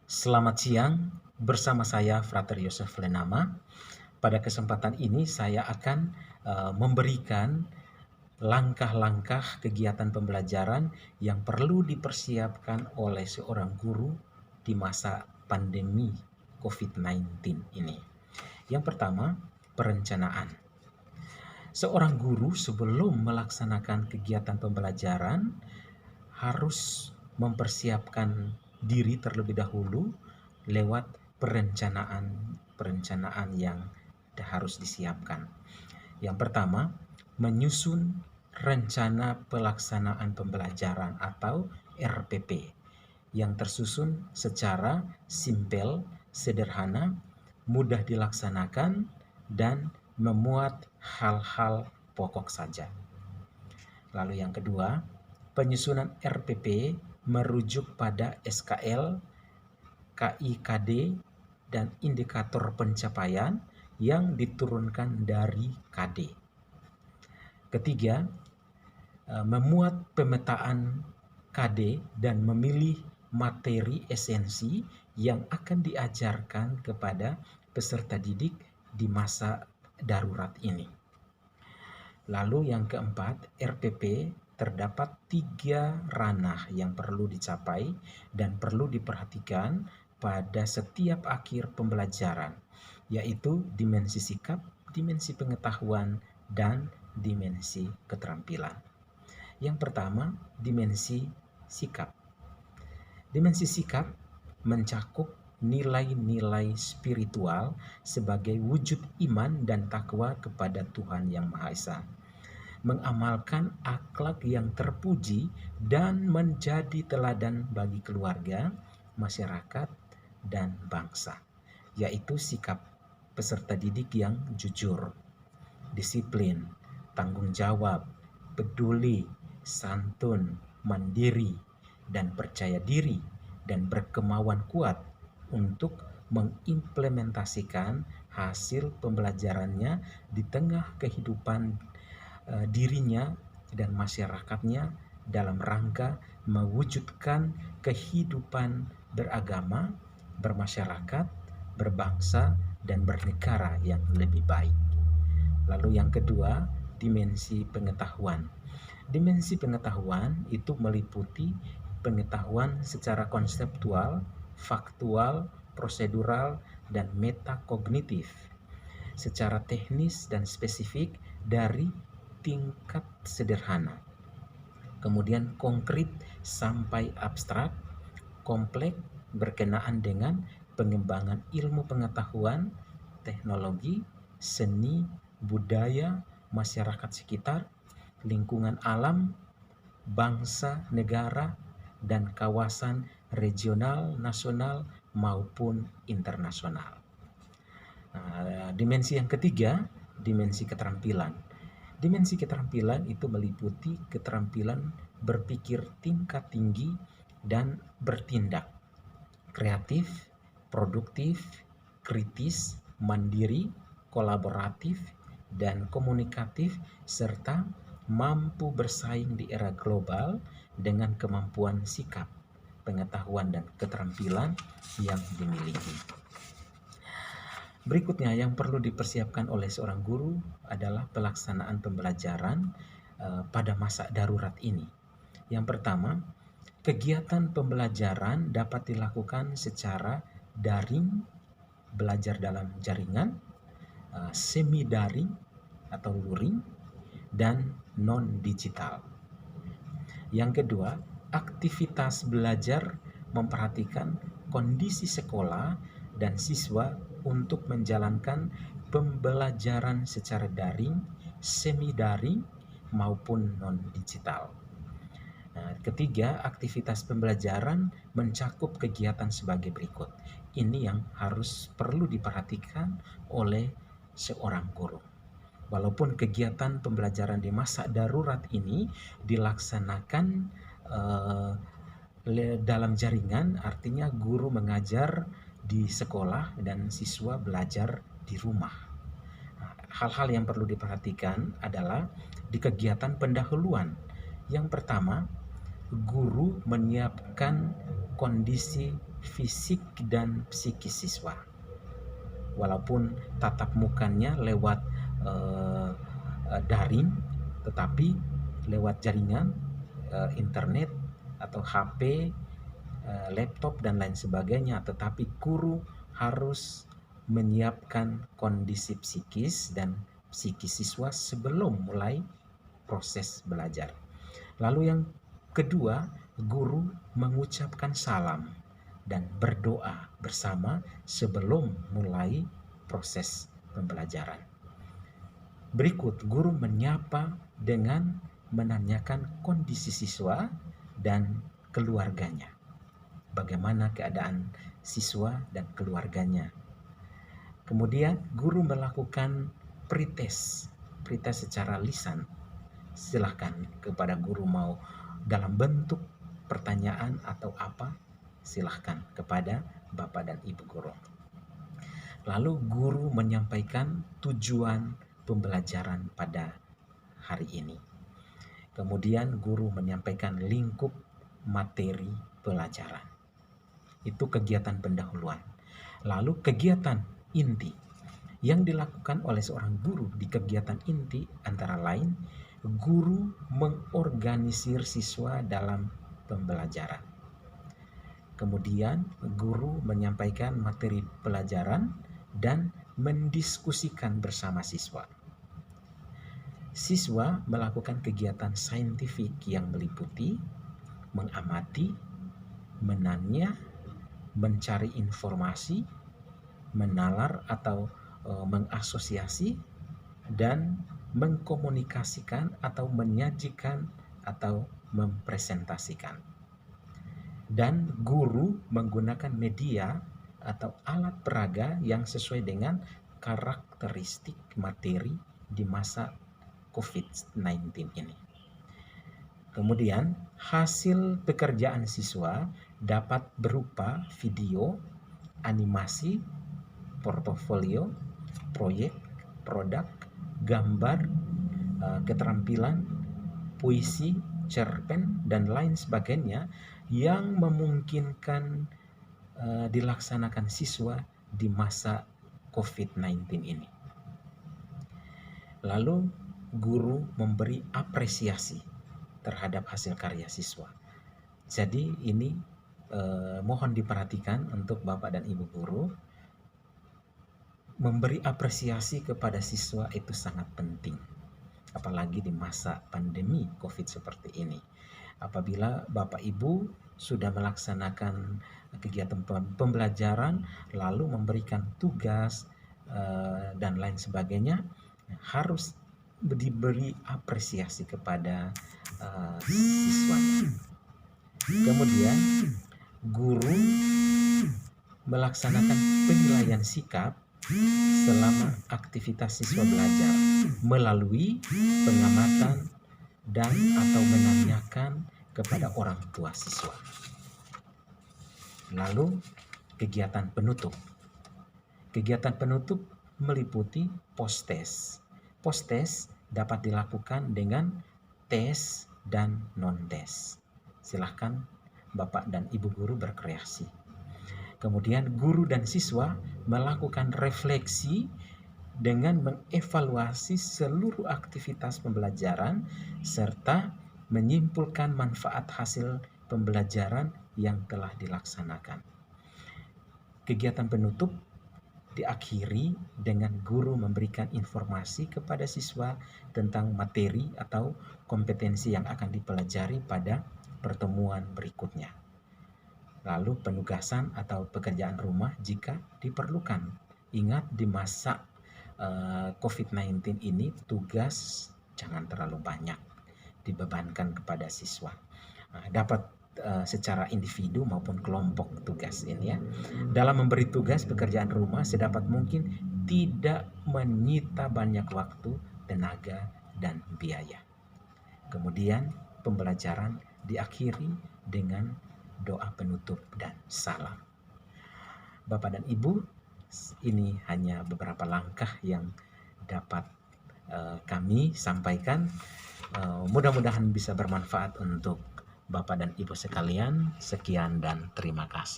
Selamat siang, bersama saya Frater Yosef Lenama. Pada kesempatan ini saya akan memberikan langkah-langkah kegiatan pembelajaran yang perlu dipersiapkan oleh seorang guru di masa pandemi COVID-19 ini. Yang pertama, perencanaan. Seorang guru sebelum melaksanakan kegiatan pembelajaran harus mempersiapkan diri terlebih dahulu lewat perencanaan yang harus disiapkan. Yang pertama, menyusun rencana pelaksanaan pembelajaran atau RPP yang tersusun secara simpel, sederhana, mudah dilaksanakan, dan memuat hal-hal pokok saja. Lalu yang kedua, penyusunan RPP merujuk pada SKL, KIKD, dan indikator pencapaian yang diturunkan dari KD. Ketiga, memuat pemetaan KD dan memilih materi esensi yang akan diajarkan kepada peserta didik di masa darurat ini. Lalu yang keempat, RPP terdapat 3 ranah yang perlu dicapai dan perlu diperhatikan pada setiap akhir pembelajaran, yaitu dimensi sikap, dimensi pengetahuan, dan dimensi keterampilan. Yang pertama, dimensi sikap. Dimensi sikap mencakup nilai-nilai spiritual sebagai wujud iman dan takwa kepada Tuhan Yang Maha Esa, mengamalkan akhlak yang terpuji dan menjadi teladan bagi keluarga, masyarakat, dan bangsa, yaitu sikap peserta didik yang jujur, disiplin, tanggung jawab, peduli, santun, mandiri, dan percaya diri, dan berkemauan kuat untuk mengimplementasikan hasil pembelajarannya di tengah kehidupan dirinya dan masyarakatnya dalam rangka mewujudkan kehidupan beragama, bermasyarakat, berbangsa, dan bernegara yang lebih baik. Lalu yang kedua, dimensi pengetahuan. Dimensi pengetahuan itu meliputi pengetahuan secara konseptual, faktual, prosedural, dan metakognitif, secara teknis dan spesifik dari tingkat sederhana, kemudian konkret sampai abstrak, kompleks berkenaan dengan pengembangan ilmu pengetahuan, teknologi, seni, budaya, masyarakat sekitar, lingkungan alam, bangsa, negara, dan kawasan regional, nasional, maupun internasional. Dimensi yang ketiga, dimensi keterampilan. Dimensi keterampilan itu meliputi keterampilan berpikir tingkat tinggi dan bertindak, kreatif, produktif, kritis, mandiri, kolaboratif, dan komunikatif, serta mampu bersaing di era global dengan kemampuan sikap, pengetahuan, dan keterampilan yang dimiliki. Berikutnya yang perlu dipersiapkan oleh seorang guru adalah pelaksanaan pembelajaran pada masa darurat ini. Yang pertama, kegiatan pembelajaran dapat dilakukan secara daring, belajar dalam jaringan, semi daring atau luring, dan non-digital. Yang kedua, aktivitas belajar memperhatikan kondisi sekolah dan siswa untuk menjalankan pembelajaran secara daring, semi daring, maupun non-digital. Ketiga, aktivitas pembelajaran mencakup kegiatan sebagai berikut. Ini yang perlu diperhatikan oleh seorang guru. Walaupun kegiatan pembelajaran di masa darurat ini dilaksanakan dalam jaringan, artinya guru mengajar di sekolah dan siswa belajar di rumah. Hal-hal yang perlu diperhatikan adalah di kegiatan pendahuluan. Yang pertama, guru menyiapkan kondisi fisik dan psikis siswa. Walaupun tatap mukanya lewat daring, tetapi lewat jaringan internet atau HP, laptop dan lain sebagainya, tetapi guru harus menyiapkan kondisi psikis dan psikis siswa sebelum mulai proses belajar. Lalu yang kedua, guru mengucapkan salam dan berdoa bersama sebelum mulai proses pembelajaran. Berikut, guru menyapa dengan menanyakan kondisi siswa dan keluarganya. Bagaimana keadaan siswa dan keluarganya. Kemudian guru melakukan pretest secara lisan. Silahkan kepada guru mau dalam bentuk pertanyaan atau apa, silahkan kepada Bapak dan Ibu guru. Lalu guru menyampaikan tujuan pembelajaran pada hari ini. Kemudian guru menyampaikan lingkup materi pelajaran. Itu kegiatan pendahuluan. Lalu kegiatan inti yang dilakukan oleh seorang guru di kegiatan inti antara lain guru mengorganisir siswa dalam pembelajaran. Kemudian guru menyampaikan materi pelajaran dan mendiskusikan bersama siswa. Siswa melakukan kegiatan saintifik yang meliputi mengamati, menanya, mencari informasi, menalar atau mengasosiasi, dan mengkomunikasikan atau menyajikan atau mempresentasikan. Dan guru menggunakan media atau alat peraga yang sesuai dengan karakteristik materi di masa COVID-19 ini. Kemudian hasil pekerjaan siswa dapat berupa video, animasi, portofolio, proyek, produk, gambar, keterampilan, puisi, cerpen, dan lain sebagainya yang memungkinkan dilaksanakan siswa di masa COVID-19 ini. Lalu guru memberi apresiasi terhadap hasil karya siswa. Jadi ini mohon diperhatikan untuk Bapak dan Ibu guru. Memberi apresiasi kepada siswa itu sangat penting, apalagi di masa pandemi COVID seperti ini. Apabila Bapak Ibu sudah melaksanakan kegiatan pembelajaran, lalu memberikan tugas dan lain sebagainya, harus diberi apresiasi kepada siswanya. Kemudian guru melaksanakan penilaian sikap selama aktivitas siswa belajar melalui pengamatan dan atau menanyakan kepada orang tua siswa. Lalu kegiatan penutup. Kegiatan penutup meliputi post-test. Post-test dapat dilakukan dengan tes dan non-tes. Silahkan Bapak dan Ibu guru berkreasi. Kemudian guru dan siswa melakukan refleksi dengan mengevaluasi seluruh aktivitas pembelajaran serta menyimpulkan manfaat hasil pembelajaran yang telah dilaksanakan. Kegiatan penutup diakhiri dengan guru memberikan informasi kepada siswa tentang materi atau kompetensi yang akan dipelajari pada pertemuan berikutnya. Lalu penugasan atau pekerjaan rumah jika diperlukan. Ingat di masa COVID-19 ini tugas jangan terlalu banyak dibebankan kepada siswa. Dapat secara individu maupun kelompok tugas ini ya. Dalam memberi tugas pekerjaan rumah sedapat mungkin tidak menyita banyak waktu, tenaga, dan biaya. Kemudian pembelajaran diakhiri dengan doa penutup dan salam. Bapak dan Ibu, ini hanya beberapa langkah yang dapat kami sampaikan. Mudah-mudahan bisa bermanfaat untuk Bapak dan Ibu sekalian. Sekian dan terima kasih.